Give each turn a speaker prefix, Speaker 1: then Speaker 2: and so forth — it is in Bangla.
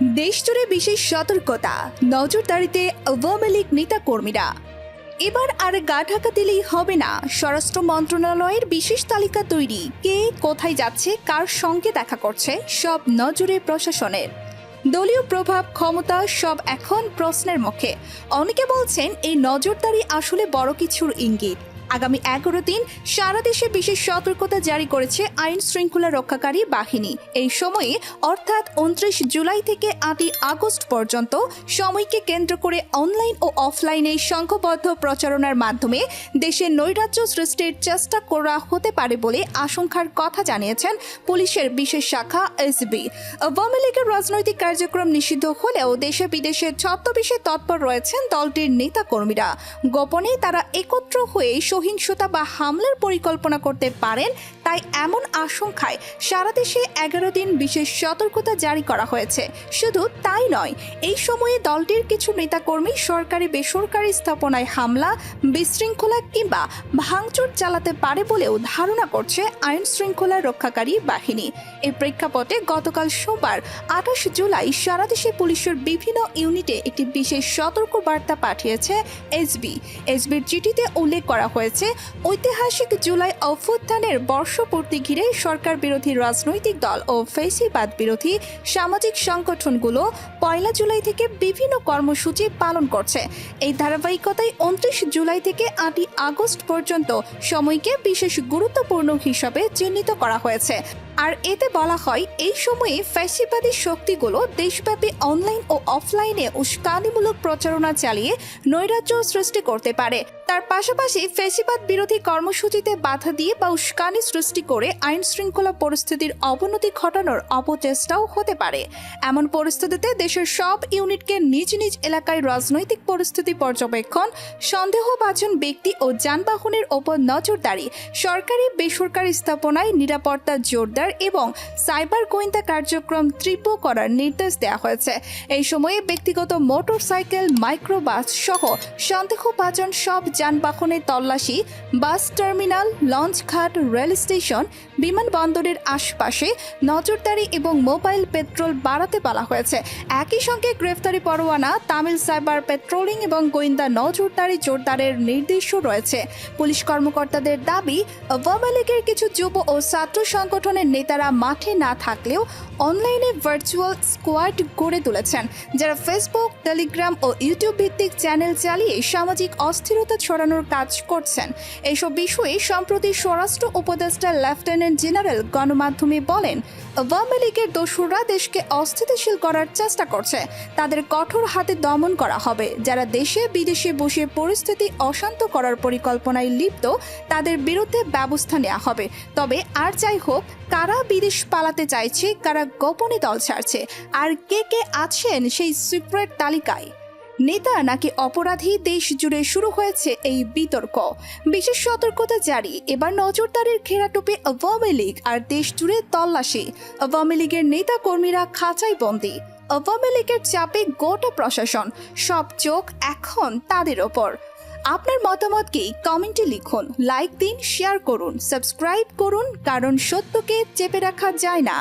Speaker 1: দেশজুড়ে বিশেষ সতর্কতা, নজরদারিতে আওয়ামী লীগ নেতাকর্মীরা। এবার আর গা ঢাকা দিলেই হবে না, স্বরাষ্ট্র মন্ত্রণালয়ের বিশেষ তালিকা তৈরি। কে কোথায় যাচ্ছে, কার সঙ্গে দেখা করছে, সব নজরে প্রশাসনের। দলীয় প্রভাব, ক্ষমতা সব এখন প্রশ্নের মুখে। অনেকে বলছেন এই নজরদারি আসলে বড় কিছুর ইঙ্গিত। আগামী 11 দিন সারা দেশে বিশেষ সতর্কতা জারি করেছে আইন শৃঙ্খলা রক্ষাকারী বাহিনী। এই সময়ে অর্থাৎ 29 জুলাই থেকে 8 আগস্ট পর্যন্ত সময়কে কেন্দ্র করে অনলাইন ও অফলাইনে সংঘবদ্ধ প্রচারণার মাধ্যমে দেশে নৈরাজ্য সৃষ্টির চেষ্টা করা হতে পারে বলে আশঙ্কার কথা জানিয়েছেন পুলিশের বিশেষ শাখা এসবি। আওয়ামী লীগের রাজনৈতিক কার্যক্রম নিষিদ্ধ হলেও দেশে বিদেশে ছদ্মবেশে তৎপর রয়েছেন দলটির নেতাকর্মীরা। গোপনে তারা একত্র হয়ে সহিংসতা বা হামলার পরিকল্পনা করতে পারেন। তাই এমন আশঙ্কায় সারা দেশে 11 দিন বিশেষ সতর্কতা জারি করা হয়েছে। শুধু তাই নয়, এই সময়ে দলটির কিছু নেতাকর্মী সরকারি বেসরকারি স্থাপনায় হামলা, বিশৃঙ্খলা কিংবা ভাঙচুর চালাতে পারে বলেও ধারণা করছে আইন শৃঙ্খলা রক্ষাকারী বাহিনী। এই প্রেক্ষাপটে গতকাল সোমবার 28 জুলাই সারা দেশে পুলিশের বিভিন্ন ইউনিটে একটি বিশেষ সতর্ক বার্তা পাঠিয়েছে এসবি। এসবির চিঠিতে উল্লেখ করা হয়েছে, ঐতিহাসিক জুলাই অভ্যুত্থানের বর্ষপূর্তি ঘিরে সরকার বিরোধী রাজনৈতিক দল ও ফ্যাসিবাদ বিরোধী সামাজিক সংগঠনগুলো 1 জুলাই থেকে বিভিন্ন কর্মসূচি পালন করছে। এই ধারাবাহিকতায় 29 জুলাই থেকে 8 আগস্ট পর্যন্ত সময়কে বিশেষ গুরুত্বপূর্ণ হিসাবে চিহ্নিত করা হয়েছে। আর এতে বলা হয়, এই সময়ে ফ্যাসিবাদী শক্তিগুলো দেশব্যাপী অনলাইন ও অফলাইনে উস্কানিমূলক প্রচারণা চালিয়ে নৈরাজ্য সৃষ্টি করতে পারে। তার পাশাপাশি ফ্যাসিবাদ বিরোধী কর্মসূচিতে বাধা দিয়ে বা উস্কানি সৃষ্টি করে আইন শৃঙ্খলা পরিস্থিতির অবনতি ঘটানোর অপচেষ্টাও হতে পারে। এমন পরিস্থিতিতে দেশের সব ইউনিটকে নিজ নিজ এলাকায় রাজনৈতিক পরিস্থিতি পর্যবেক্ষণ, সন্দেহভাজন ব্যক্তি ও যানবাহনের ওপর নজরদারি, সরকারি বেসরকারি স্থাপনায় নিরাপত্তা জোরদার এবং সাইবার গোয়েন্দা কার্যক্রম তীব্র করার নির্দেশ দেওয়া হয়েছে। এই সময়ে ব্যক্তিগত মোটরসাইকেল, মাইক্রোবাস সহ সন্দেহভাজন সব যানবাহনের তল্লাশি, বাস টার্মিনাল, লঞ্চঘাট, রেল স্টেশন, বিমানবন্দরের আশপাশে নজরদারি এবং মোবাইল পেট্রোল বাড়াতে বলা হয়েছে। একই সঙ্গে গ্রেফতারি পরোয়ানা, তামিল সাইবার পেট্রোলিং এবং গোয়েন্দা নজরদারি জোরদারের নির্দেশও রয়েছে। পুলিশ কর্মকর্তাদের দাবি, আওয়ামী লীগের কিছু যুব ও ছাত্র সংগঠনের নেতারা মাঠে না থাকলেও অনলাইনে ভার্চুয়াল স্কোয়াড গড়ে তুলেছেন, যারা ফেসবুক, টেলিগ্রাম ও ইউটিউব ভিত্তিক চ্যানেল চালিয়ে সামাজিক অস্থিরতা ছড়ানোর কাজ করছেন। এইসব বিষয়ে সম্প্রতি স্বরাষ্ট্র উপদেষ্টা লেফটেন্যান্ট জেনারেল গণমাধ্যমে বলেন, আওয়ামী লীগের দোসররা দেশকে অস্থিতিশীল করার চেষ্টা করছে। তাদের কঠোর হাতে দমন করা হবে। যারা দেশে বিদেশে বসে পরিস্থিতি অশান্ত করার পরিকল্পনায় লিপ্ত, তাদের বিরুদ্ধে ব্যবস্থা নেওয়া হবে। তবে আর যাই হোক, কারা বিদেশ পালাতে চাইছে, কারা গোপনে দল ছাড়ছে, আর কে কে আছেন সেই সিক্রেট তালিকায়, নেতা নাকি অপরাধী, দেশ জুড়ে শুরু হয়েছে এই বিতর্ক। বিশেষ সতর্কতা জারি, এবার নজরদারির ঘেরাটোপে আওয়ামী লীগ আর দেশ জুড়ে তল্লাশি। আওয়ামী লীগের নেতা কর্মীরা খাঁচায় বন্দী, আওয়ামী লীগের চাপে গোটা প্রশাসন, সব চোখ এখন তাদের ওপর। আপনার মতামত কি? কমেন্টে লিখুন, লাইক দিন, শেয়ার করুন, সাবস্ক্রাইব করুন, কারণ সত্যকে চেপে রাখা যায় না।